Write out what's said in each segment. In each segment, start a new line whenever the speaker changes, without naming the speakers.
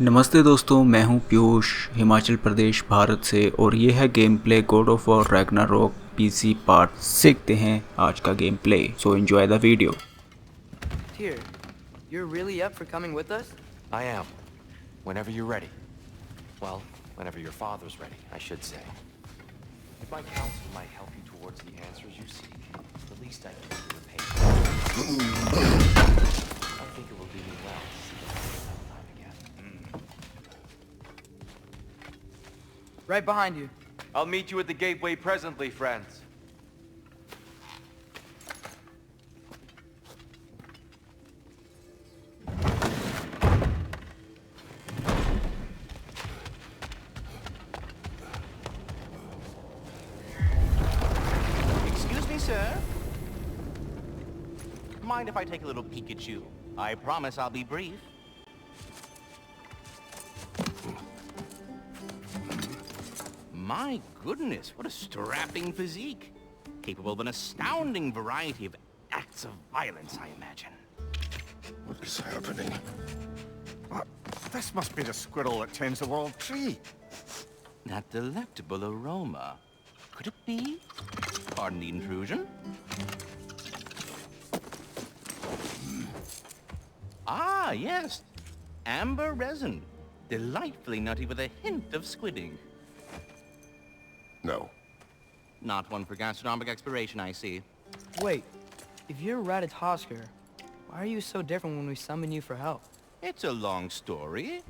नमस्ते दोस्तों, मैं हूं पीयूष हिमाचल प्रदेश भारत से और ये है game play God of war Ragnarok PC part. सीखते हैं आज का game play, so enjoy the video.
Here, you're really up for coming with us?
I am. Whenever you're ready. Well, whenever your father's ready, I should say. If my counsel might help you towards the answers you seek, the least I can do is pay. I think it will do you well to see you sometime again.
Right behind you.
I'll meet you at the gateway presently, friends.
Excuse me, sir. Mind if I take a little peek at you? I promise I'll be brief. My goodness, what a strapping physique. Capable of an astounding variety of acts of violence, I imagine.
What is happening?
This must be the squirrel that tends the world tree.
That delectable aroma. Could it be? Pardon the intrusion. Ah, yes. Amber resin. Delightfully nutty with a hint of squidding.
No.
Not one for gastronomic exploration, I see.
Wait, if you're Ratatosker, why are you so different when we summon you for help?
It's a long story.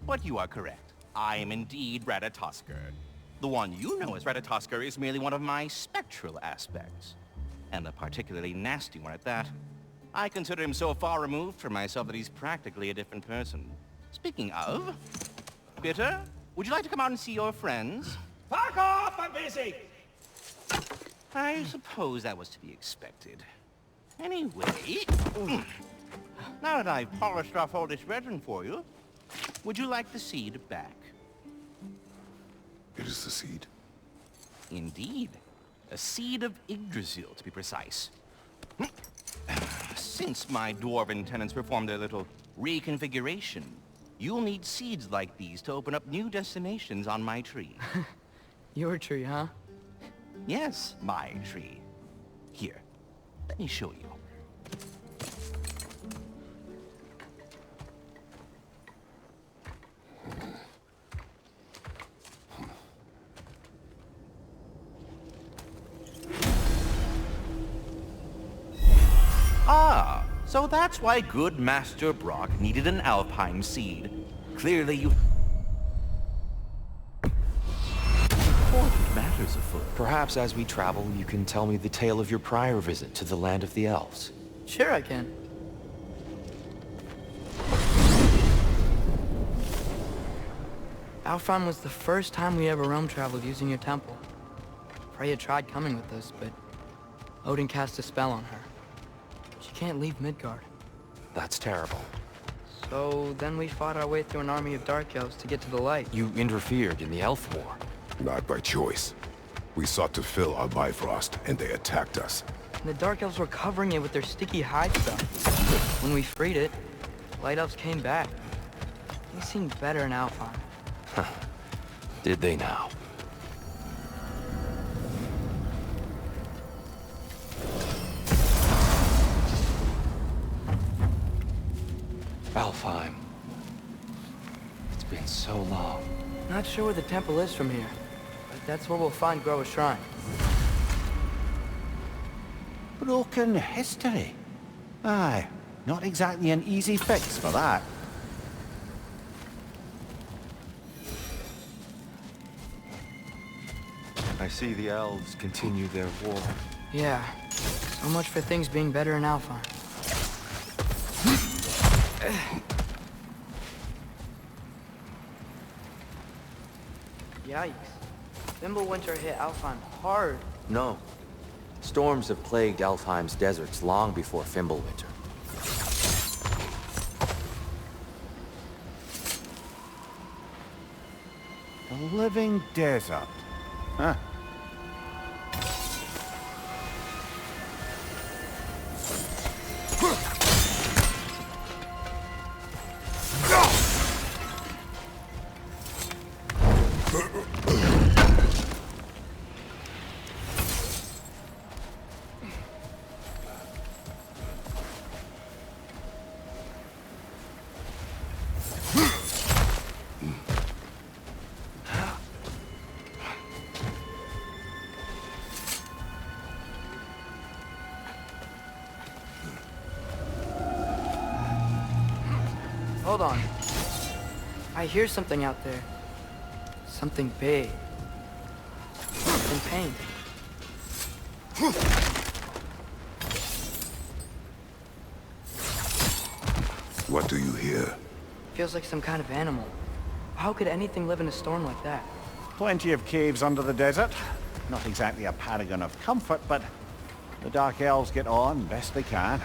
But you are correct. I am indeed Ratatosker. The one you know as Ratatosker is merely one of my spectral aspects. And a particularly nasty one at that. I consider him so far removed from myself that he's practically a different person. Speaking of... Bitter, would you like to come out and see your friends?
Fuck off! I'm busy!
I suppose that was to be expected. Anyway... Now that I've polished off all this resin for you, would you like the seed back?
It is the seed.
Indeed. A seed of Yggdrasil, to be precise. Since my dwarven tenants performed their little reconfiguration, you'll need seeds like these to open up new destinations on my tree.
Your tree, huh?
Yes, my tree. Here, let me show you. Ah, so that's why good Master Brock needed an Alpine seed. Clearly you... Important matters afoot.
Perhaps as we travel, you can tell me the tale of your prior visit to the land of the elves.
Sure I can. Alfheim was the first time we ever realm traveled using your temple. Freya tried coming with us, but Odin cast a spell on her. She can't leave Midgard.
That's terrible.
So then we fought our way through an army of dark elves to get to the light.
You interfered in the elf war.
Not by choice. We sought to fill our Bifrost, and they attacked us.
And the dark elves were covering it with their sticky hide stuff. When we freed it, light elves came back. They seemed better in Alfheim.
Did they now? Alfheim. It's been so long.
Not sure where the temple is from here, but that's where we'll find Groa's shrine.
Broken history. Aye, not exactly an easy fix for that.
I see the elves continue their war.
Yeah, so much for things being better in Alfheim. Yikes. Winter hit Alfheim hard.
No. Storms have plagued Alfheim's deserts long before Fimbulwinter.
A living desert. Huh.
Hold on. I hear something out there. Something big. In pain.
What do you hear?
Feels like some kind of animal. How could anything live in a storm like that?
Plenty of caves under the desert. Not exactly a paragon of comfort, but the Dark Elves get on best they can.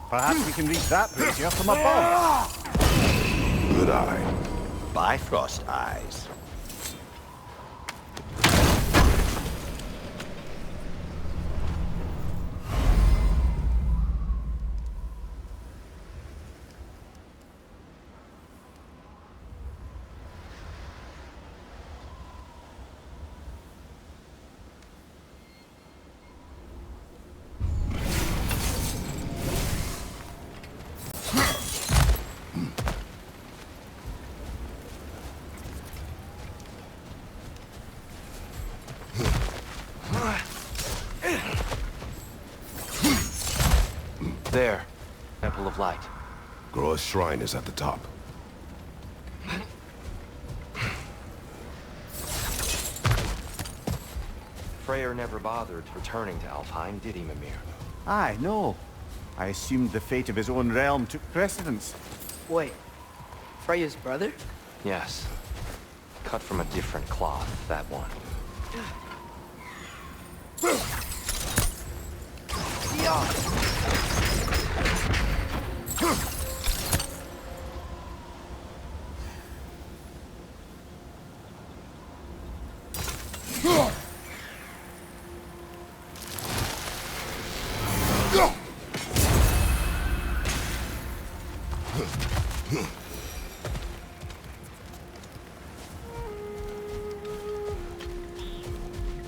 Perhaps we can reach that brazier from above.
Good eye.
Bifrost eyes.
There. Temple of Light.
Groa's shrine is at the top.
Freyr never bothered returning to Alfheim, did he, Mimir?
Aye, no. I assumed the fate of his own realm took precedence.
Wait. Freya's brother?
Yes. Cut from a different cloth, that one.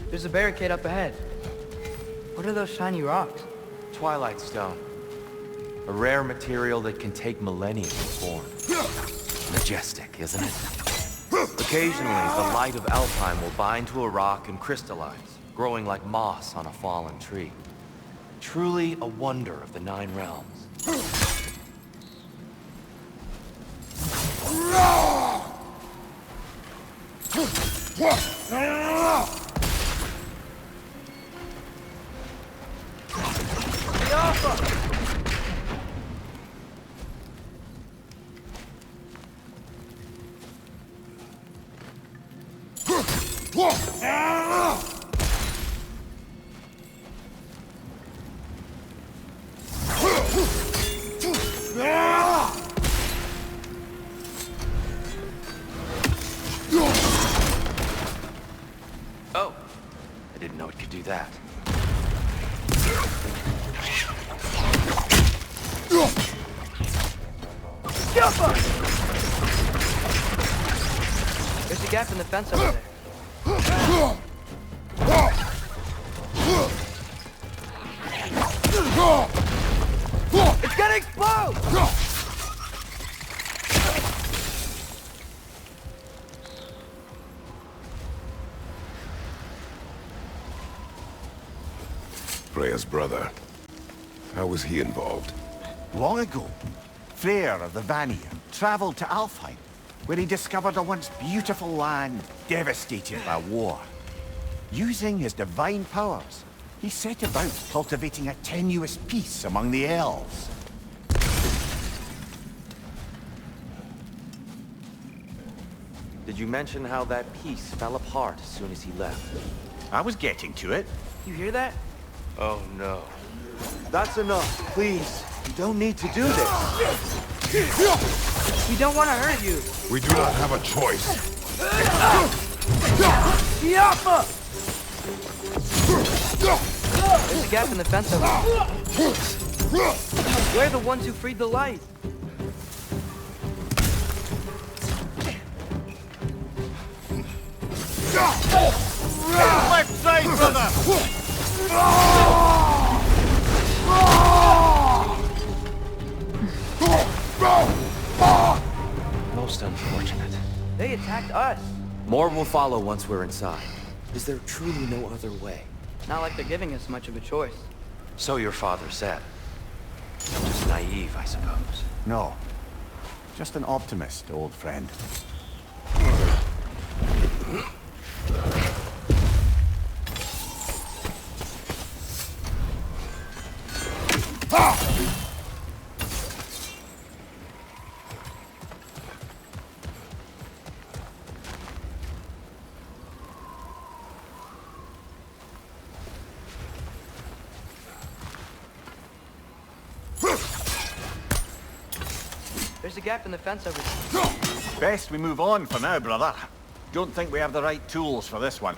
There's a barricade up ahead. What are those shiny rocks?
Twilight Stone. A rare material that can take millennia to form. Majestic, isn't it? Occasionally, the light of Alfheim will bind to a rock and crystallize, growing like moss on a fallen tree. Truly a wonder of the Nine Realms. Oh, I didn't know it could do that.
There's a gap in the fence over there. It's gonna explode!
Freya's brother. How was he involved?
Long ago, Freyr of the Vanir traveled to Alfheim, where he discovered a once beautiful land devastated by war. Using his divine powers, he set about cultivating a tenuous peace among the elves.
Did you mention how that piece fell apart as soon as he left?
I was getting to it.
You hear that?
Oh no. That's enough, please. You don't need to do this.
We don't want to hurt you.
We do not have a choice.
Yappa! There's a gap in the fence over there. We're the ones who freed the light.
Left side, brother!
Most unfortunate.
They attacked us.
More will follow once we're inside. Is there truly no other way?
Not like they're giving us much of a choice.
So your father said. I'm just naive, I suppose.
No. Just an optimist, old friend.
There's a gap in the fence over there.
Best we move on for now, brother. Don't think we have the right tools for this one.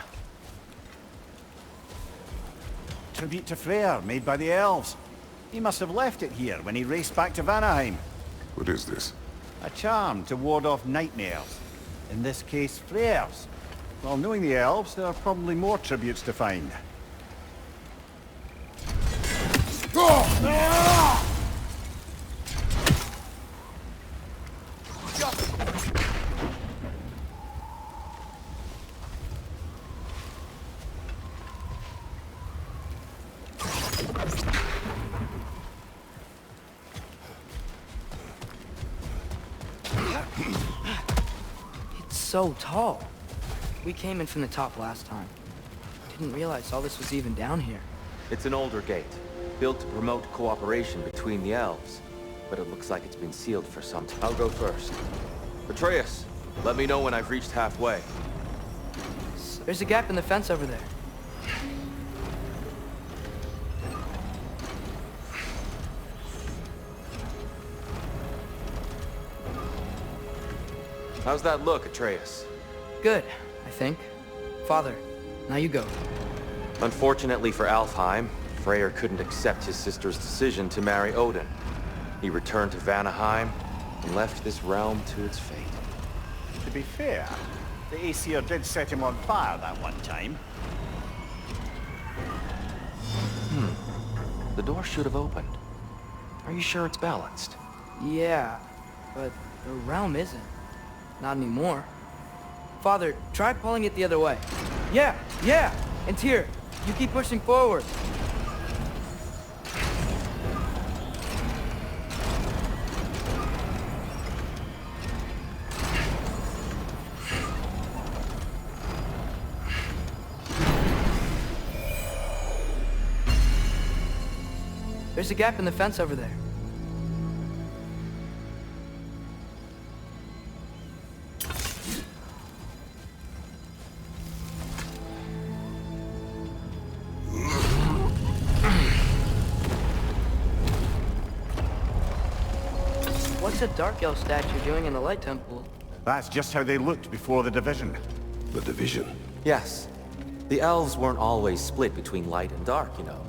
Tribute to Freyr, made by the elves. He must have left it here when he raced back to Vanaheim.
What is this?
A charm to ward off nightmares. In this case, Freyr's. Well, knowing the elves, there are probably more tributes to find.
It's so tall. We came in from the top last time. Didn't realize all this was even down here.
It's an older gate, built to promote cooperation between the elves. But it looks like it's been sealed for some time. I'll go first. Atreus, let me know when I've reached halfway.
There's a gap in the fence over there.
How's that look, Atreus?
Good, I think. Father, now you go.
Unfortunately for Alfheim, Freyr couldn't accept his sister's decision to marry Odin. He returned to Vanaheim and left this realm to its fate.
To be fair, the Aesir did set him on fire that one time.
The door should have opened. Are you sure it's balanced?
Yeah, but the realm isn't. Not anymore. Father, try pulling it the other way. Yeah! And Tyr, you keep pushing forward. There's a gap in the fence over there. What's a Dark Elf statue doing in the Light Temple?
That's just how they looked before the division.
The division.
Yes. The elves weren't always split between light and dark, you know.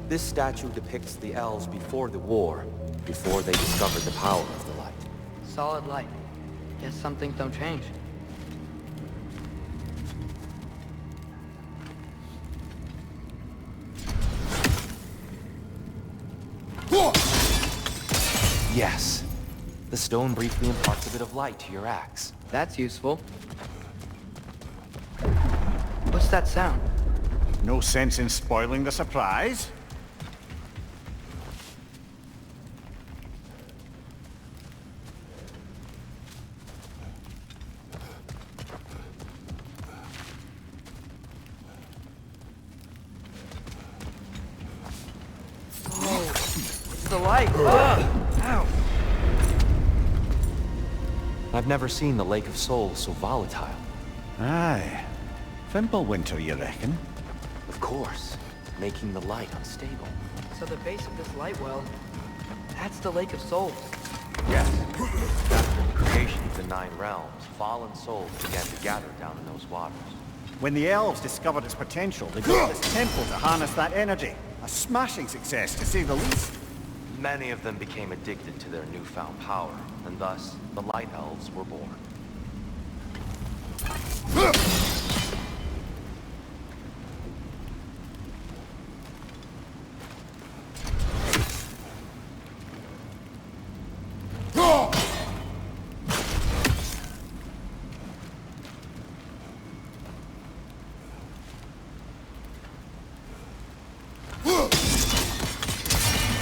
This statue depicts the elves before the war, before they discovered the power of the light.
Solid light. Guess some things don't change.
Yes. The stone briefly imparts a bit of light to your axe.
That's useful. What's that sound?
No sense in spoiling the surprise.
It's the light! Ow!
I've never seen the Lake of Souls so volatile.
Aye. Fimbulwinter, you reckon?
Of course, making the light unstable.
So the base of this light well, that's the Lake of Souls.
Yes. After the creation of the Nine Realms, fallen souls began to gather down in those waters.
When the elves discovered its potential, they built this temple to harness that energy. A smashing success, to say the least.
Many of them became addicted to their newfound power, and thus, the Light Elves were born.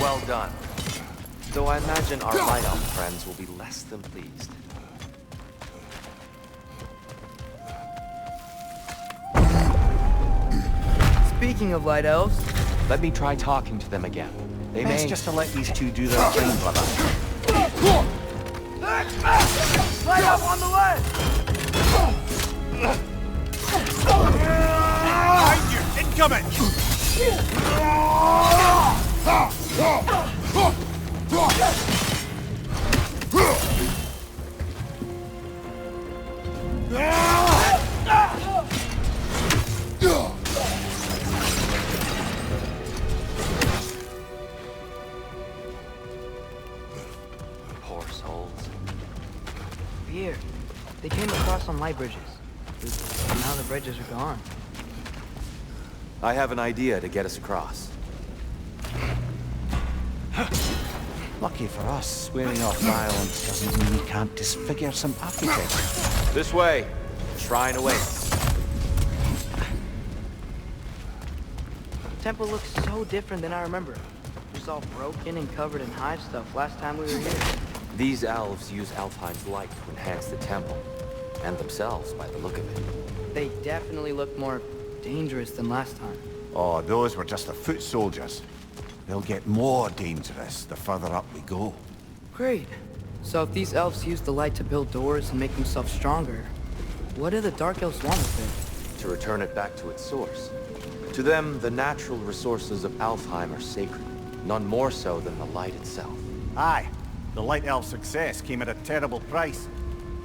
Well done. Though I imagine our Light Elf friends will be less than pleased.
Speaking of Light Elves,
Let me try talking to them again. They
Best
may...
just to let these two do their thing, brother.
light up on the left!
Behind you! Incoming!
Poor souls.
Here, they came across on light bridges. Now the bridges are gone.
I have an idea to get us across.
Lucky for us, swearing off violence doesn't mean we can't disfigure some architecture.
This way. Shrine awaits.
The temple looks so different than I remember. It was all broken and covered in hive stuff last time we were here.
These elves use Alfheim's light to enhance the temple, and themselves by the look of it.
They definitely look more dangerous than last time.
Oh, those were just the foot soldiers. They'll get more dangerous the further up we go.
Great. So if these elves use the light to build doors and make themselves stronger, what do the Dark Elves want with
To return it back to its source. To them, the natural resources of Alfheim are sacred, none more so than the light itself.
Aye, the Light Elf's success came at a terrible price.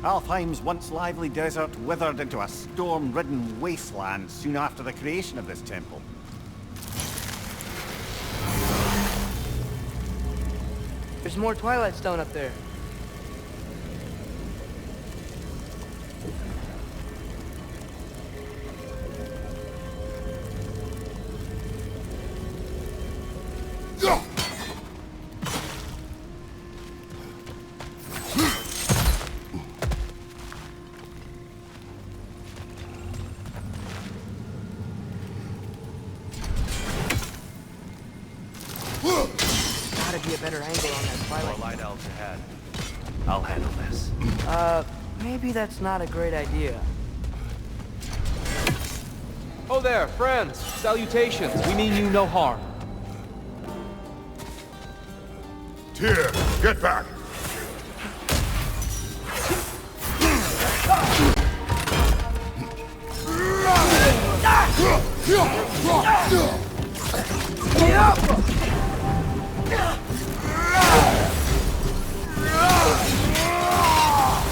Alfheim's once lively desert withered into a storm-ridden wasteland soon after the creation of this temple.
it? There's more Twilight Stone up there. Gotta be a better angle on that
More
Twilight.
light elves ahead. I'll handle this.
Maybe that's not a great idea.
Oh there, friends! Salutations! We mean you no harm.
Tyr, get back!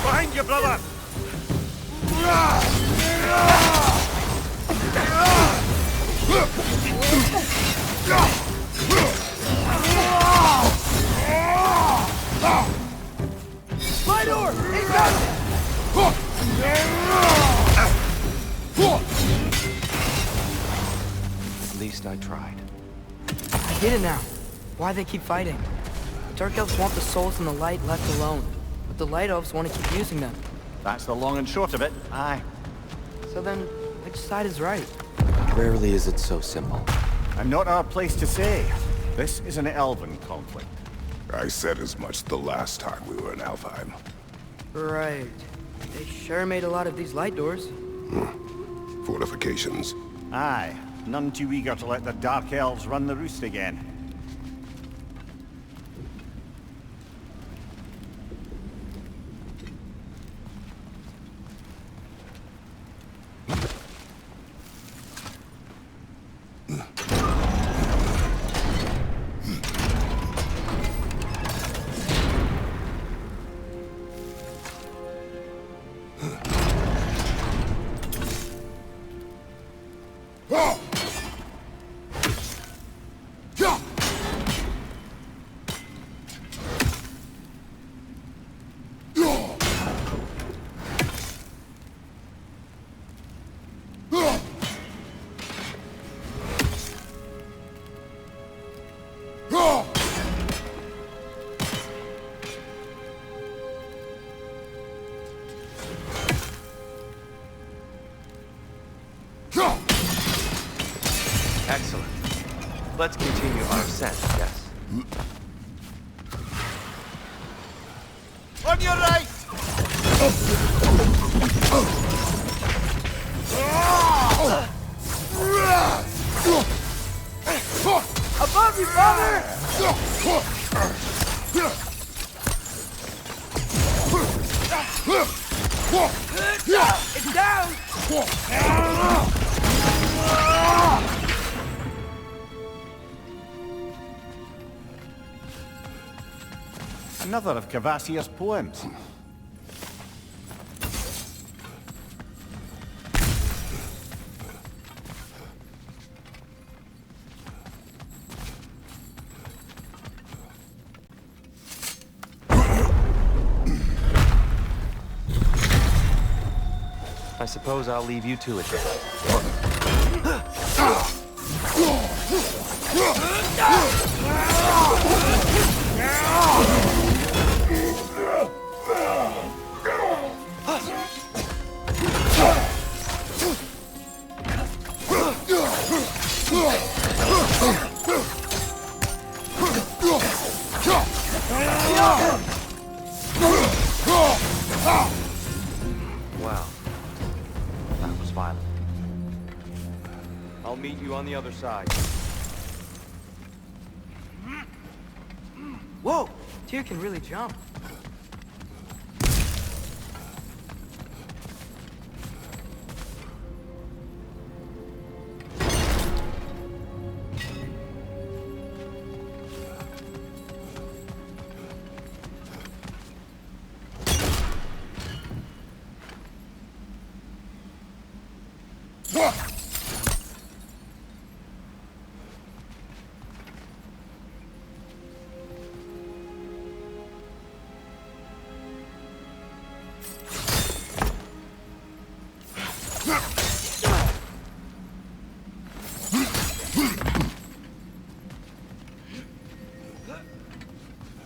Behind you, brother!
My door! Incoming!
At least I tried.
I get it now. Why they keep fighting. The Dark Elves want the souls and the light left alone, but the Light Elves want to keep using them.
That's the long and short of it, aye.
So then, which side is right?
Rarely is it so simple.
And not our place to say. This is an elven conflict.
I said as much the last time we were in Alfheim.
Right. They sure made a lot of these light doors.
Fortifications.
Aye, none too eager to let the Dark Elves run the roost again. your right!
Above you, father! It's down!
Another of Cavassier's poems.
I suppose I'll leave you to it then. Wow. That was violent.
I'll meet you on the other side.
Whoa! Tyr can really jump.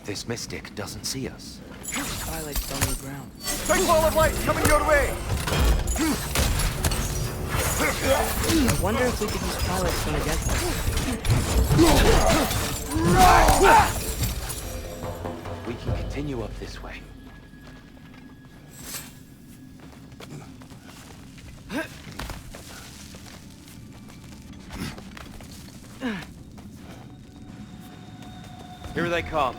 This mystic doesn't see us.
Firelight's on the ground.
Big wall of light coming your way!
I wonder if we could use Firelight's stone against us.
We can continue up this way.
Here they come.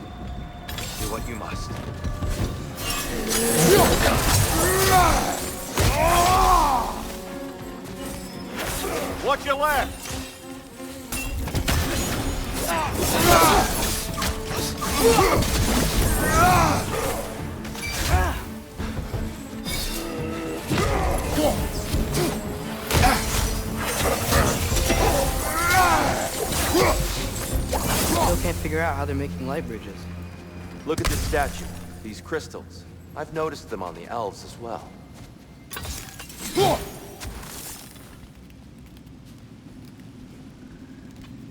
Do what you must.
Watch your left!
Still can't figure out how they're making light bridges.
Look at this statue. These crystals. I've noticed them on the elves as well.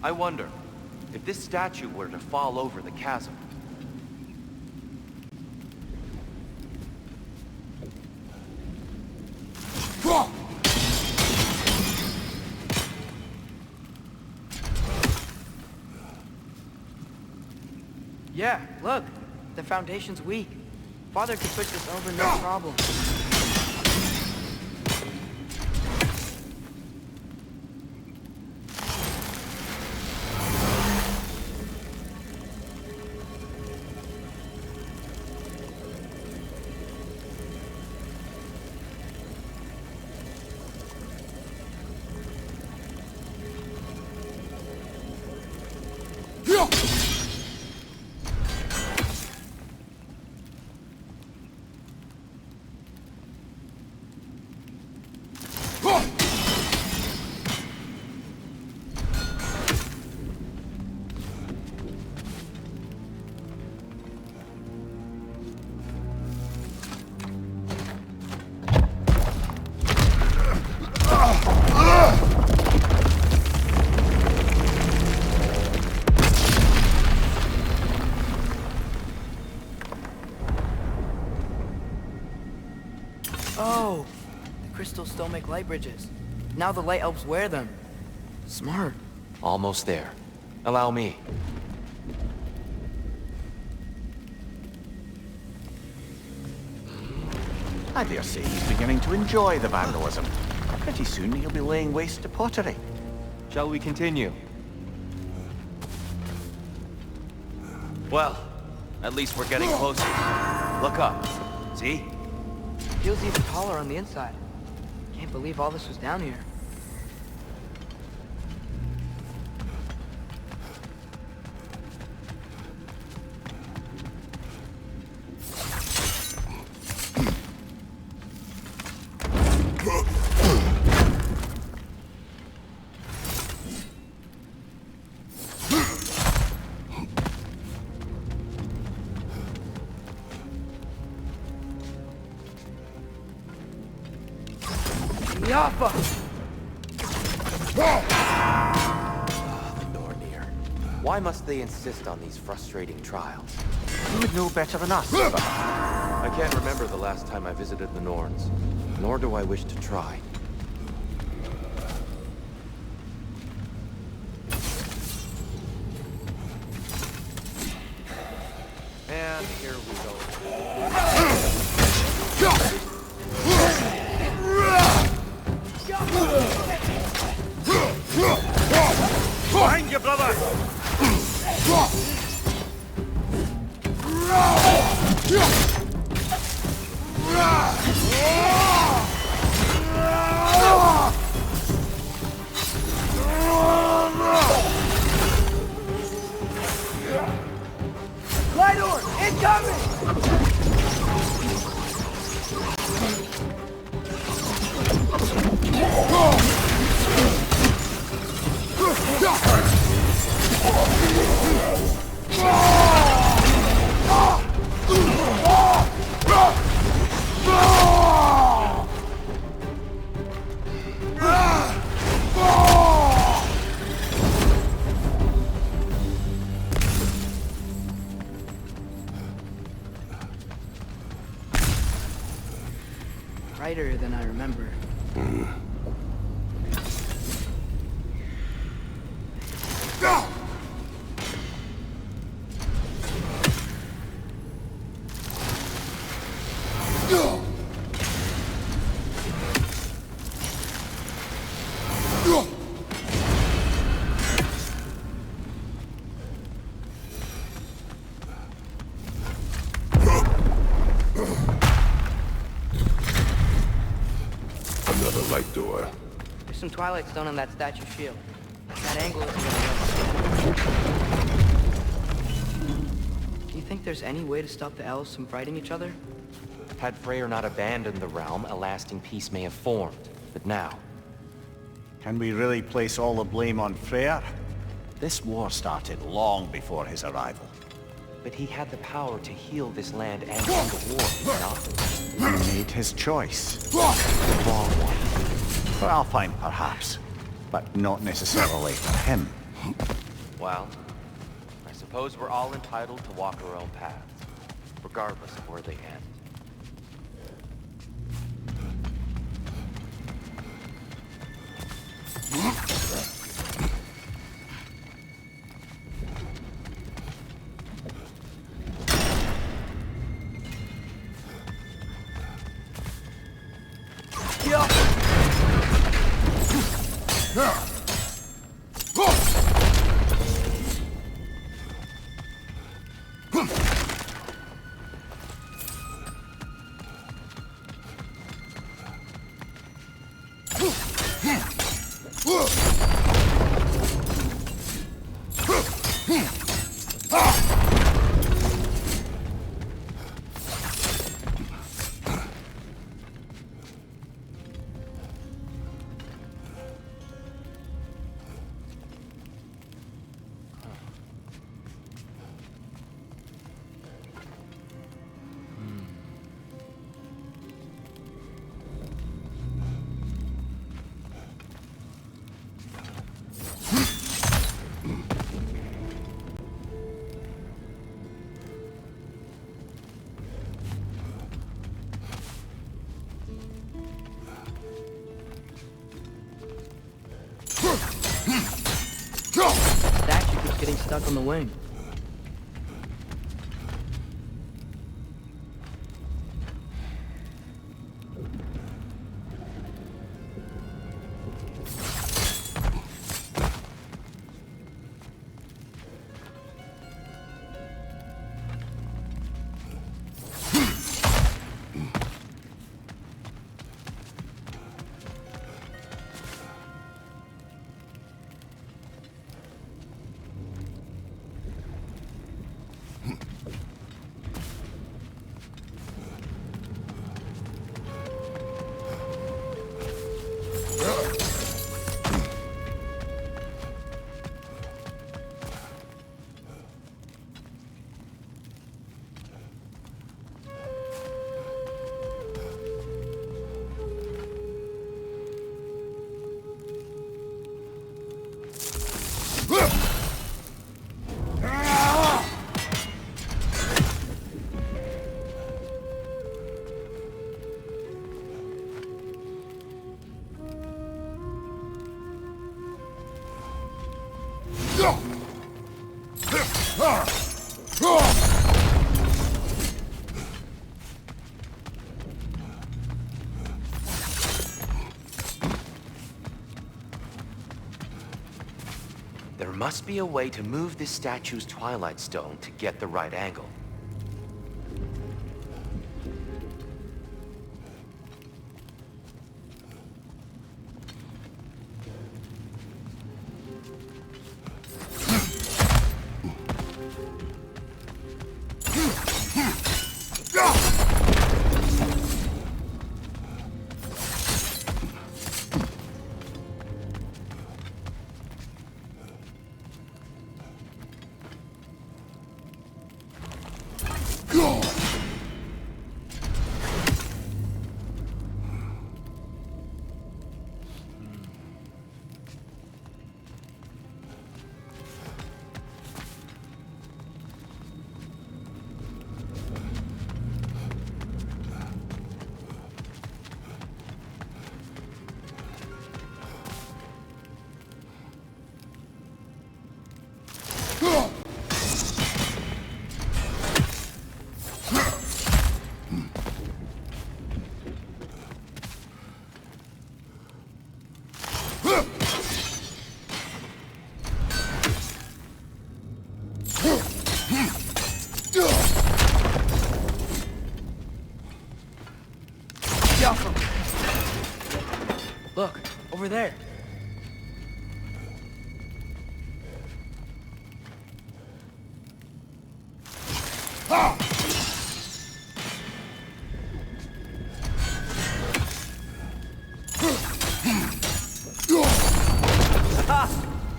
I wonder, if this statue were to fall over the chasm,
Yeah, look. The foundation's weak. Father could push this over no problem. Oh, the crystals still make light bridges. Now the light elves wear them. Smart.
almost there. Allow me.
I dare say he's beginning to enjoy the vandalism. Pretty soon he'll be laying waste to pottery.
Shall we continue?
Well, at least we're getting closer. Look up. See?
Feels even taller on the inside. Can't believe all this was down here. Yaffa!
The Nornir. Why must they insist on these frustrating trials?
You would know better than us.
I can't remember the last time I visited the Norns, nor do I wish to try. And here we go.
Behind you, brother!
Light orb! Incoming! Brighter than I remember.
Another light door.
There's some Twilight Stone on that statue shield. That angle isn't gonna work. Do you think there's any way to stop the elves from fighting each other?
Had Freyr not abandoned the realm, a lasting peace may have formed. But now,
Can we really place all the blame on Freyr? This war started long before his arrival.
but he had the power to heal this land and end the war, did he not?
He made his choice. The wrong one. For Alpine, perhaps, but not necessarily for him.
Well, I suppose we're all entitled to walk our own paths, regardless of where they end.
Statue keeps getting stuck on the wing.
There must be a way to move this statue's Twilight Stone to get the right angle.
Look, over there.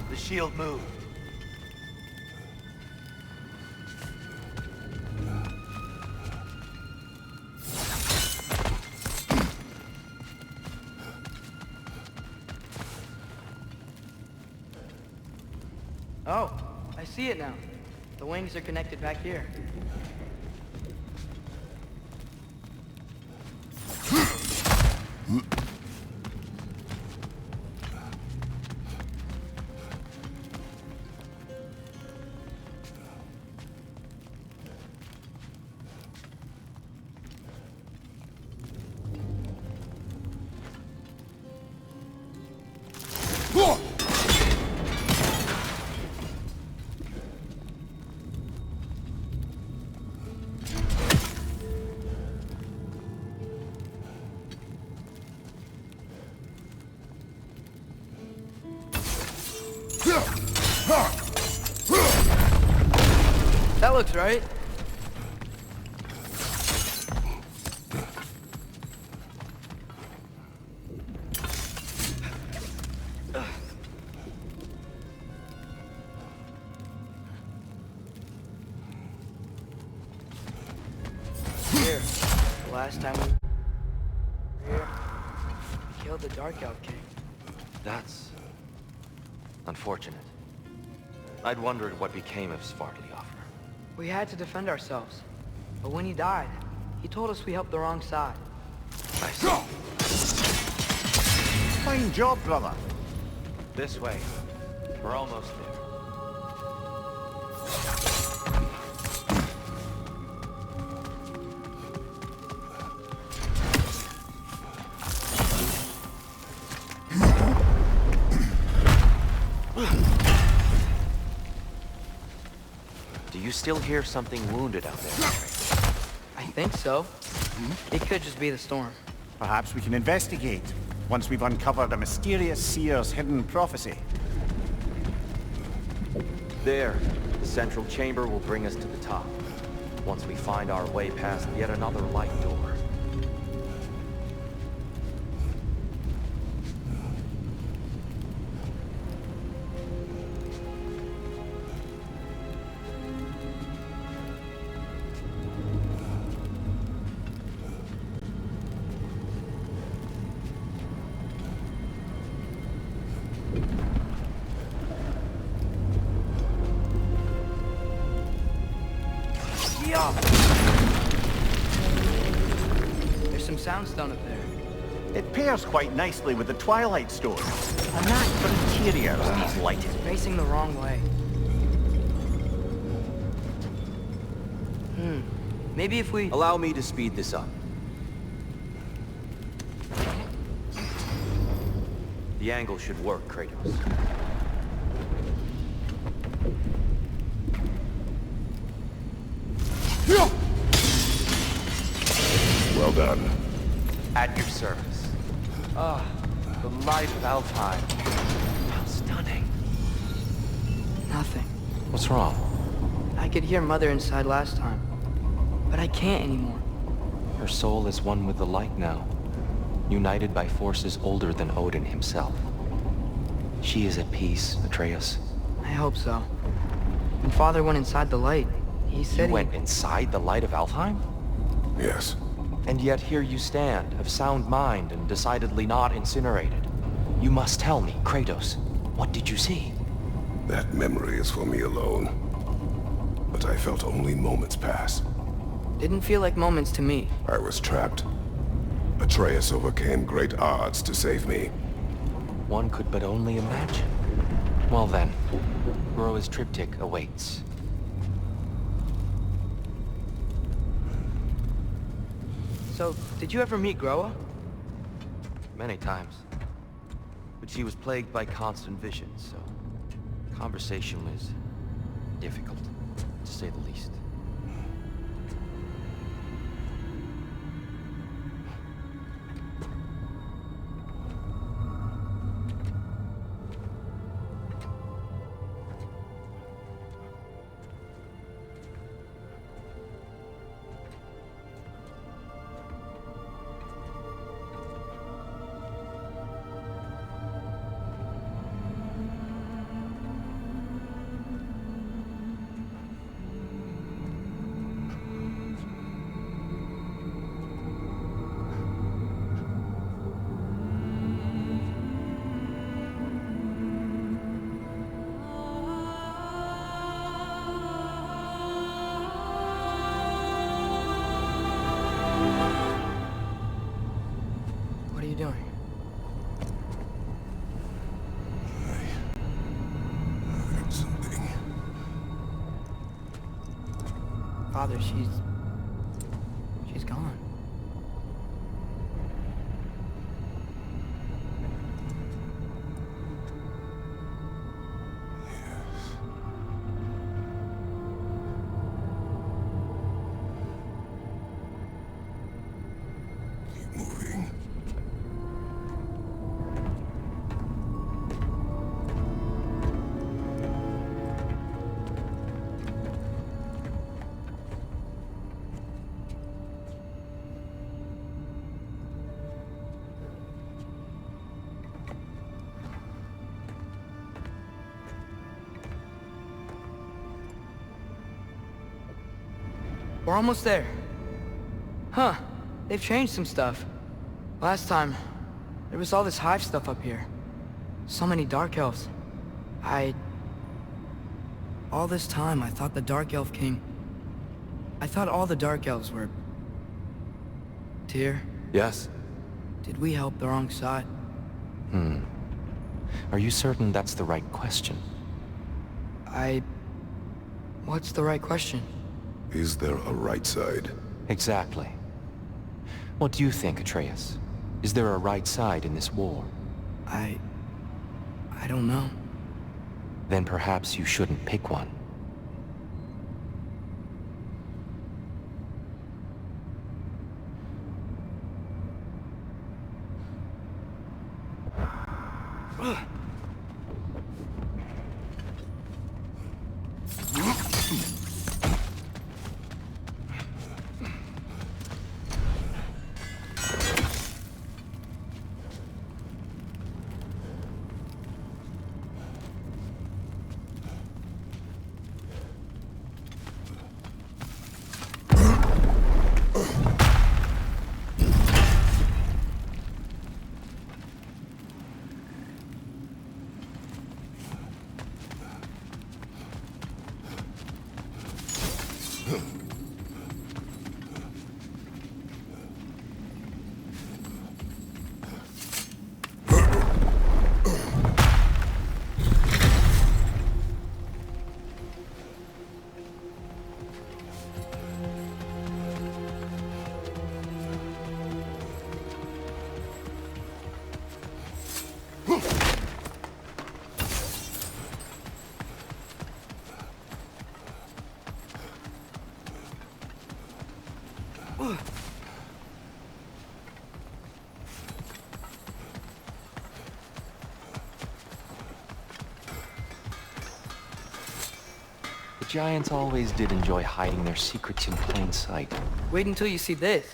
The shield moved.
Oh, I see it now. The wings are connected back here. That looks right. Here, the last time we were here, we killed the Dark Elf King.
That's unfortunate. I'd wondered what became of Svartaliofer.
We had to defend ourselves. But when he died, he told us we helped the wrong side.
I see.
Fine job, brother.
This way. We're almost there. Do you still hear something wounded out there?
I think so. It could just be the storm.
Perhaps we can investigate, once we've uncovered a mysterious seer's hidden prophecy.
There. The
central chamber will bring us to the top. Once we find our way past yet another light door.
There's some soundstone up there.
It pairs quite nicely with the Twilight Stone. A knack for interiors needs lighting.
Facing the wrong way. Maybe if we...
Allow me to speed this up. The angle should work, Kratos.
Well done.
At your service. Ah, the light of Alfheim. How stunning.
Nothing.
What's wrong?
I could hear Mother inside last time. But I can't anymore.
Her soul is one with the light now, united by forces older than Odin himself. She is at peace, Atreus.
I hope so. When Father went inside the light, he said
You went inside the light of Alfheim?
Yes.
And yet here you stand, of sound mind and decidedly not incinerated. You must tell me, Kratos, what did you see?
That memory is for me alone. But I felt only moments pass.
Didn't feel like moments to me.
I was trapped. Atreus overcame great odds to save me.
One could but only imagine. Well then, Groa's triptych awaits.
So, did you ever meet Groa?
Many times. But she was plagued by constant visions, so conversation was difficult, to say the least.
What are you doing?
I heard something.
Father, she's gone.
Keep moving.
We're almost there. Huh. They've changed some stuff. Last time, there was all this hive stuff up here. So many dark elves. All this time, I thought the Dark Elf King... I thought all the Dark Elves were... Tyr,
Yes?
did we help the wrong side?
Are you certain that's the right question?
What's the right question?
Is there a right side?
Exactly. What do you think, Atreus? Is there a right side in this war?
I don't know.
Then perhaps you shouldn't pick one. The giants always did enjoy hiding their secrets in plain sight.
Wait until you see this.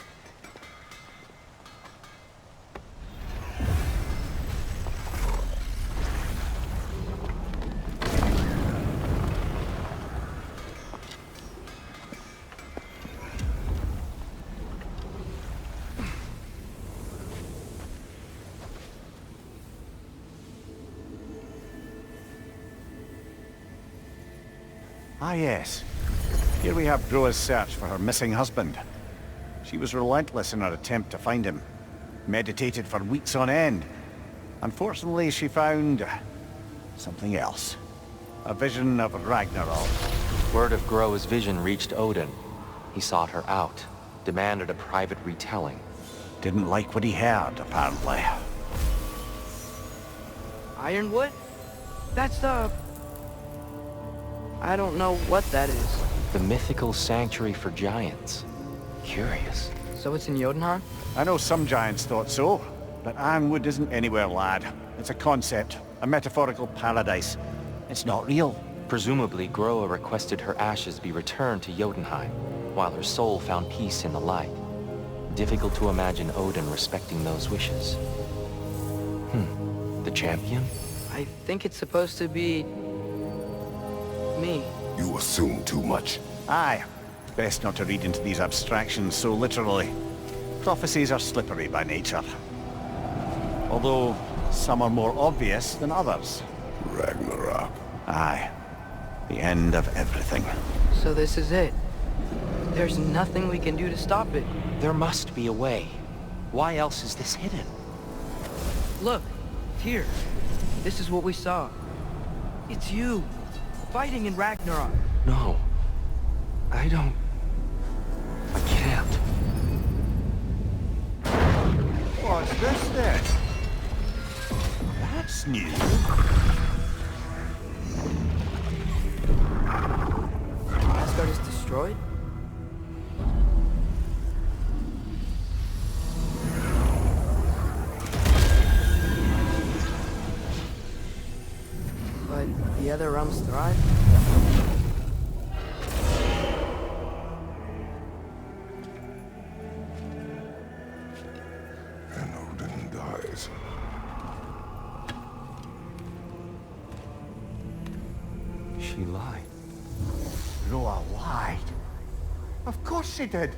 Ah, yes. Here we have Groa's search for her missing husband. She was relentless in her attempt to find him. Meditated for weeks on end. Unfortunately, she found something else. A vision of Ragnarok.
Word of Groa's vision reached Odin. He sought her out, demanded a private retelling.
Didn't like what he heard, apparently.
Ironwood? That's the... I don't know what that is.
The mythical sanctuary for giants. Curious.
So it's in Jotunheim?
I know some giants thought so, but Ironwood isn't anywhere, lad. It's a concept, a metaphorical paradise. It's not real.
Presumably, Groa requested her ashes be returned to Jotunheim, while her soul found peace in the light. Difficult to imagine Odin respecting those wishes. The champion?
I think it's supposed to be... me.
You assume too much.
Aye. Best not to read into these abstractions so literally. Prophecies are slippery by nature. Although, some are more obvious than others.
Ragnarok.
Aye. The end of everything.
So this is it. There's nothing we can do to stop it.
There must be a way. Why else is this hidden?
Look, here. This is what we saw. It's you, fighting in Ragnarok.
No. I can't.
What's this then? That's new.
Asgard is destroyed? But the other realms thrive?
And Odin dies.
She lied.
Groa lied. Of course she did.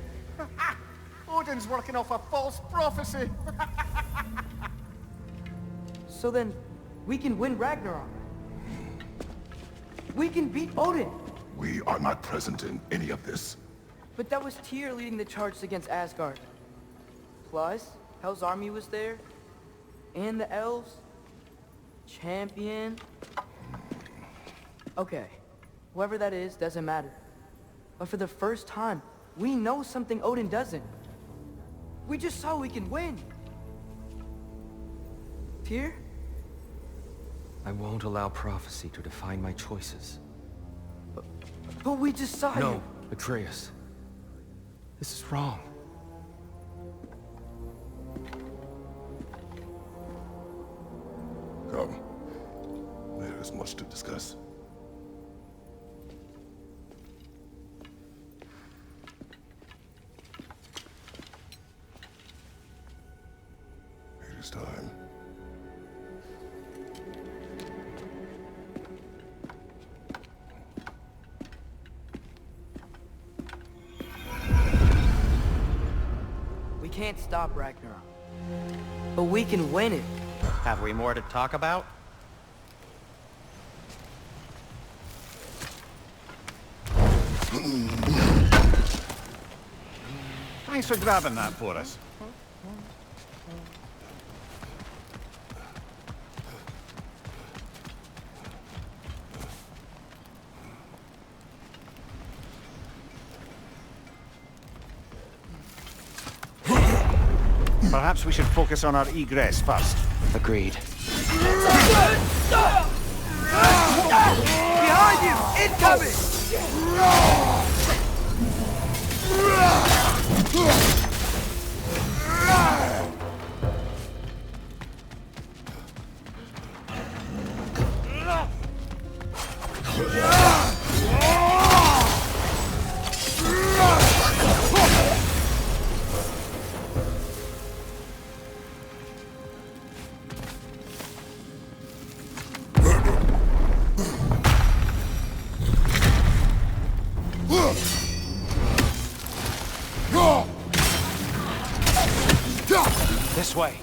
Odin's working off a false prophecy.
So then, we can win Ragnarok. We can beat Odin.
We are not present in any of this.
But that was Tyr leading the charge against Asgard. Plus, Hell's army was there. And the elves. Champion. Okay. Whoever that is doesn't matter. But for the first time, we know something Odin doesn't. We just saw we can win. Tyr?
I won't allow prophecy to define my choices.
But we just saw
No,
you.
Atreus. This is wrong.
Come. There is much to discuss. It is time.
We can't stop Ragnarok. But we can win it.
Have we more to talk about?
Thanks for grabbing that for us. Perhaps we should focus on our egress first.
Agreed.
Behind you! Incoming!
This way.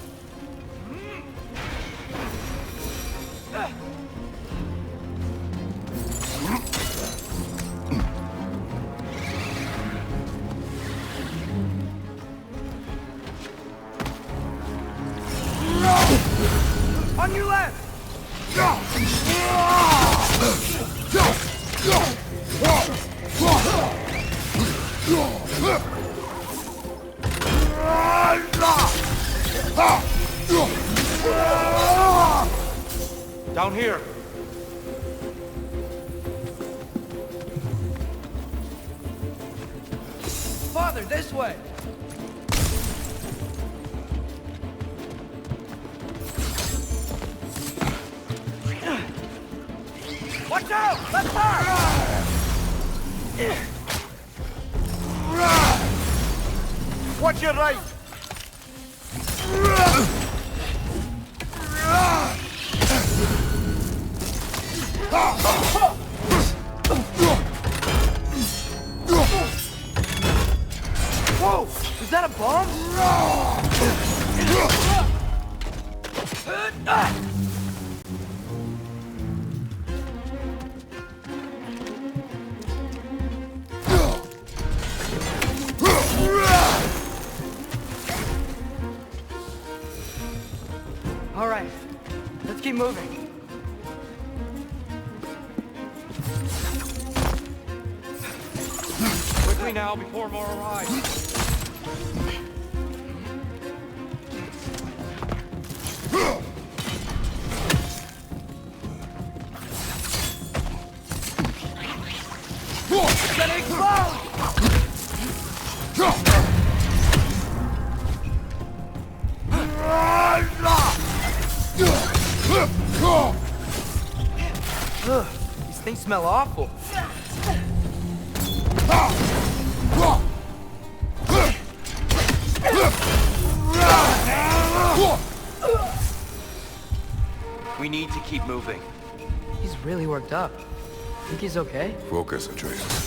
On your left!
Down here.
Father, this way! Watch out! Left side!
Watch your right.
Whoa! Was that a bomb? All right, let's keep moving.
Quickly now before more arrive.
It's gonna explode! Ugh, these things smell awful.
We need to keep moving.
He's really worked up. Think he's okay?
Focus, Atreus.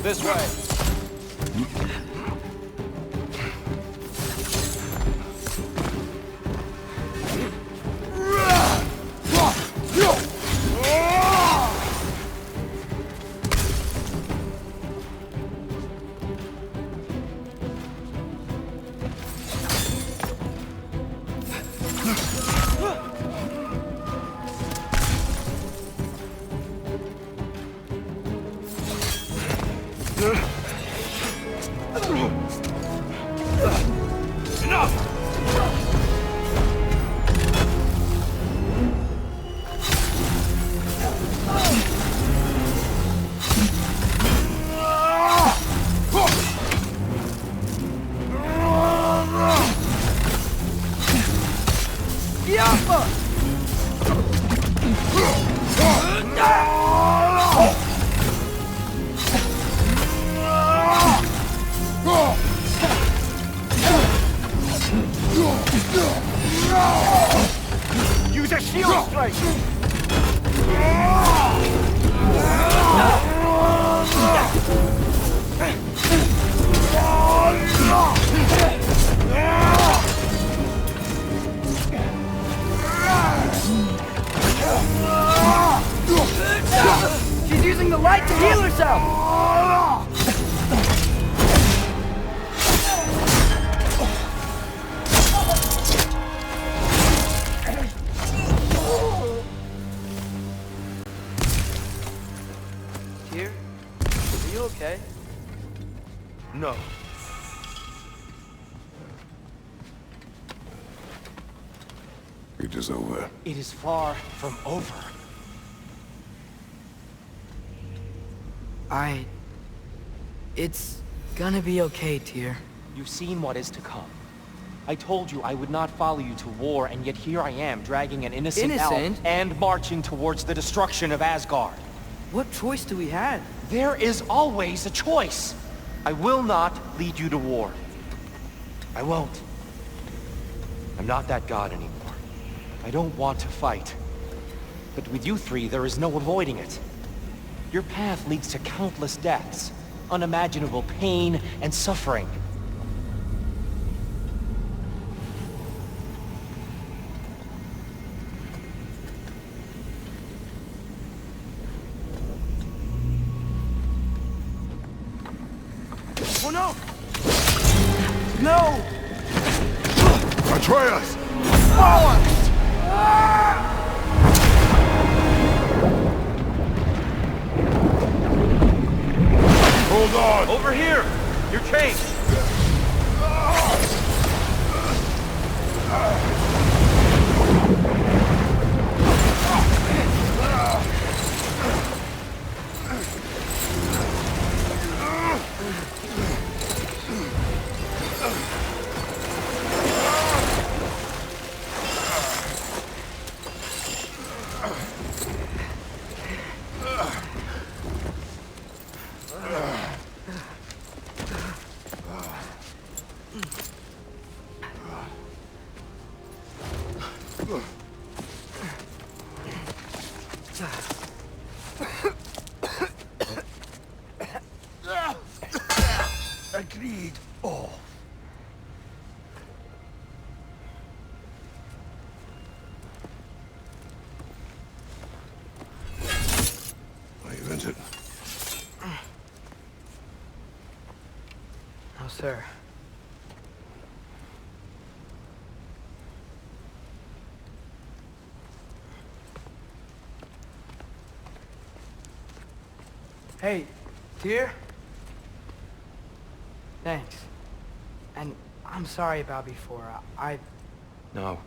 This way.
Use a shield strike!
She's using the light to heal herself! Here? Are you okay?
No.
It is over.
It is far from over.
It's gonna be okay, Tyr.
You've seen what is to come. I told you I would not follow you to war, and yet here I am, dragging an innocent elf
Innocent?
and marching towards the destruction of Asgard.
What choice do we have?
There is always a choice. I will not lead you to war. I won't. I'm not that god anymore. I don't want to fight. But with you three, there is no avoiding it. Your path leads to countless deaths, unimaginable pain and suffering.
Oh no! No!
Atreus! Hold on!
Over here! You're changed!
Agreed. Oh. I invented.
No, sir. Hey, Tyr? Thanks. And I'm sorry about before.
No.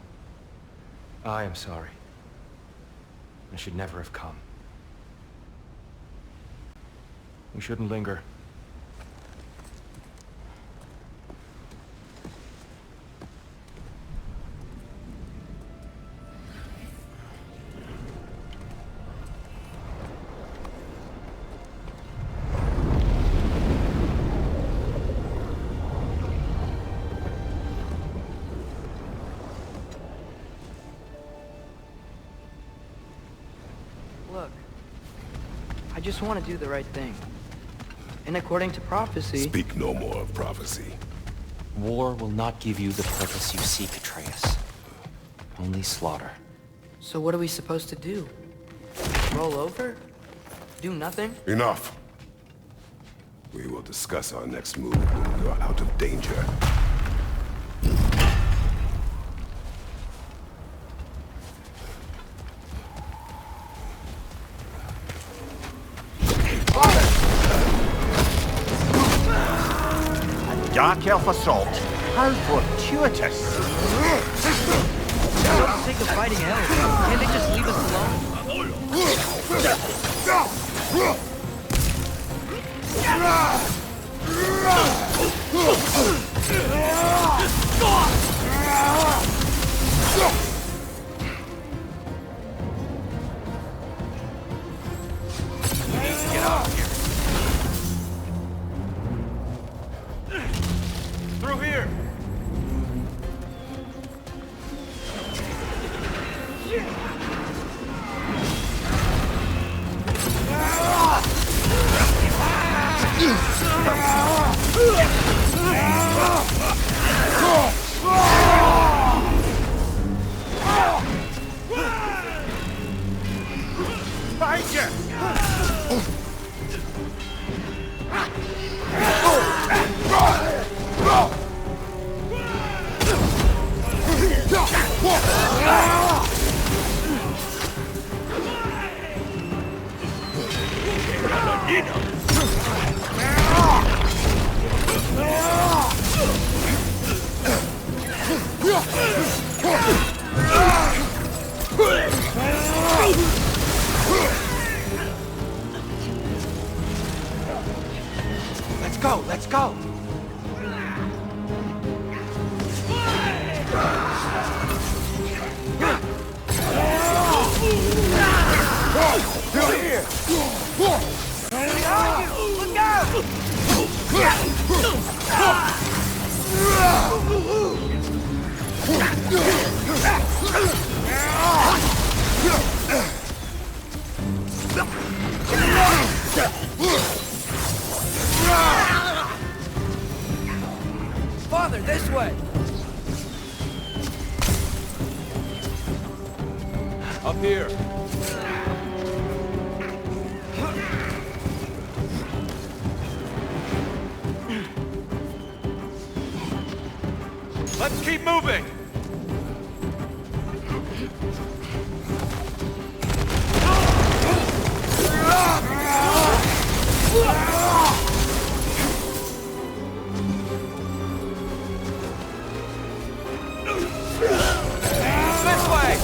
I am sorry. I should never have come. We shouldn't linger.
Look, I just want to do the right thing. And according to prophecy...
Speak no more of prophecy.
War will not give you the purpose you seek, Atreus. Only slaughter.
So what are we supposed to do? Roll over? Do nothing?
Enough. We will discuss our next move when we are out of danger.
Dark Elf assault. How fortuitous.
Don't take a fighting elf. Can't they just leave us alone?
Let's go, let's go!
Father, this way!
Up here.
Let's keep moving!
This way!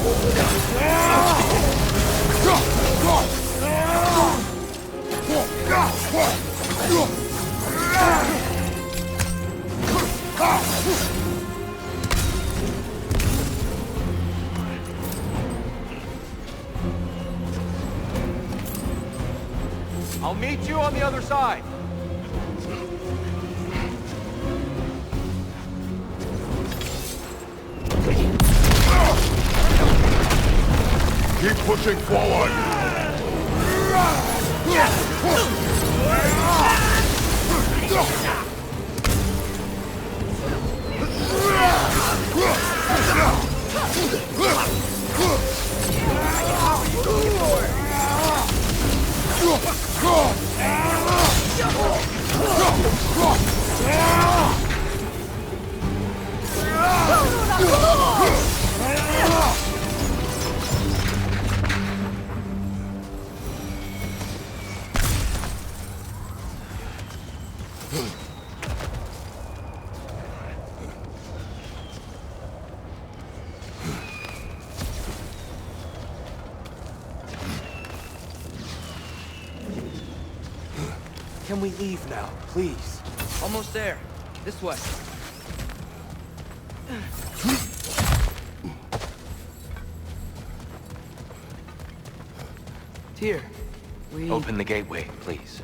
I'll meet you on the other side.
Keep pushing forward!
Can we leave now, please?
Almost there. This way. Tyr, we...
Open the gateway, please.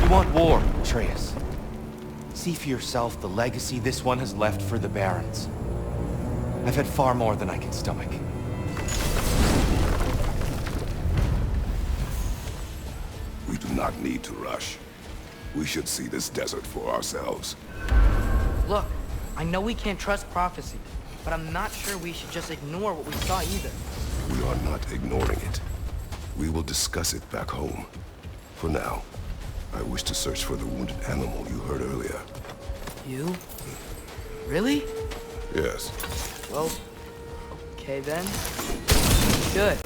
You want war, Atreus. See for yourself the legacy this one has left for the Barons. I've had far more than I can stomach.
We do not need to rush. We should see this desert for ourselves.
Look, I know we can't trust prophecy, but I'm not sure we should just ignore what we saw either.
We are not ignoring it. We will discuss it back home. For now, I wish to search for the wounded animal you heard earlier.
You? Really?
Yes.
Well, okay then. Good.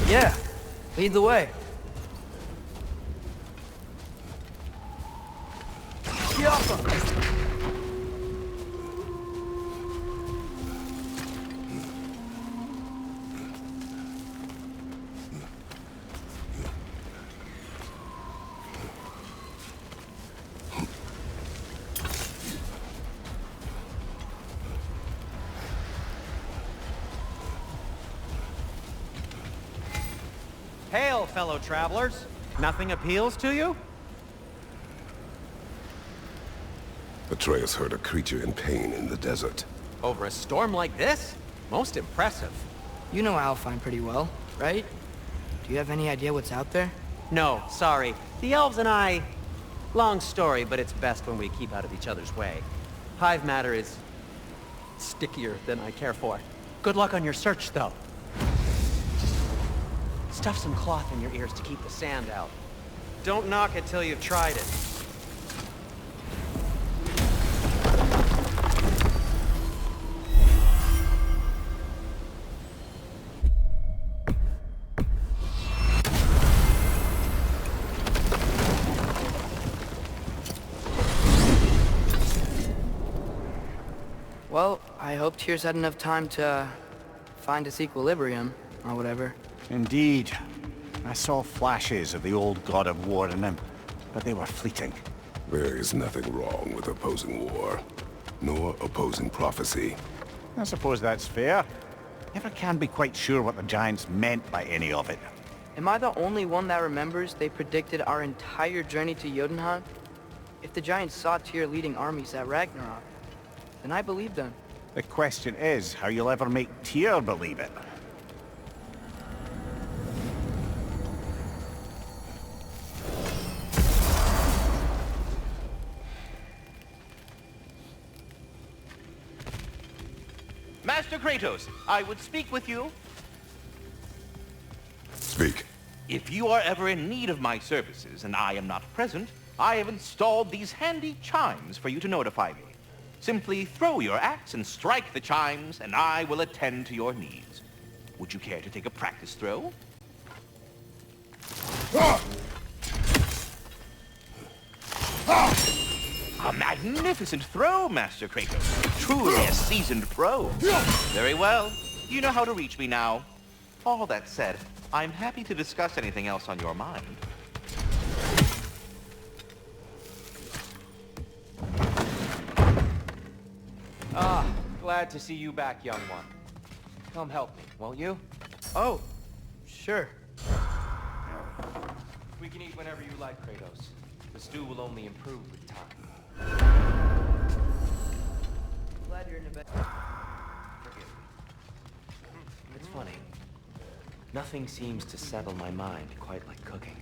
Yeah, lead the way.
Hail, fellow travelers. Nothing appeals to you?
Atreus heard a creature in pain in the desert.
Over a storm like this? Most impressive.
You know Alfheim pretty well, right? Do you have any idea what's out there?
No, sorry. The elves and I... Long story, but it's best when we keep out of each other's way. Hive matter is... stickier than I care for. Good luck on your search, though. Stuff some cloth in your ears to keep the sand out. Don't knock it till you've tried it.
Well, I hope Tears had enough time to find its equilibrium, or whatever.
Indeed. I saw flashes of the old god of war in him, but they were fleeting.
There is nothing wrong with opposing war, nor opposing prophecy.
I suppose that's fair. Never can be quite sure what the Giants meant by any of it.
Am I the only one that remembers they predicted our entire journey to Jotunheim? If the Giants saw Tyr leading armies at Ragnarok, then I believed them.
The question is how you'll ever make Tyr believe it.
Master Kratos, I would speak with you.
Speak.
If you are ever in need of my services and I am not present, I have installed these handy chimes for you to notify me. Simply throw your axe and strike the chimes, and I will attend to your needs. Would you care to take a practice throw? A magnificent throw, Master Kratos. Truly a seasoned pro. Very well. You know how to reach me now. All that said, I'm happy to discuss anything else on your mind.
Ah, glad to see you back, young one. Come help me, won't you?
Oh, sure.
We can eat whenever you like, Kratos. The stew will only improve with time.
Glad you're in a bed.
Forgive me. It's funny. Nothing seems to settle my mind quite like cooking.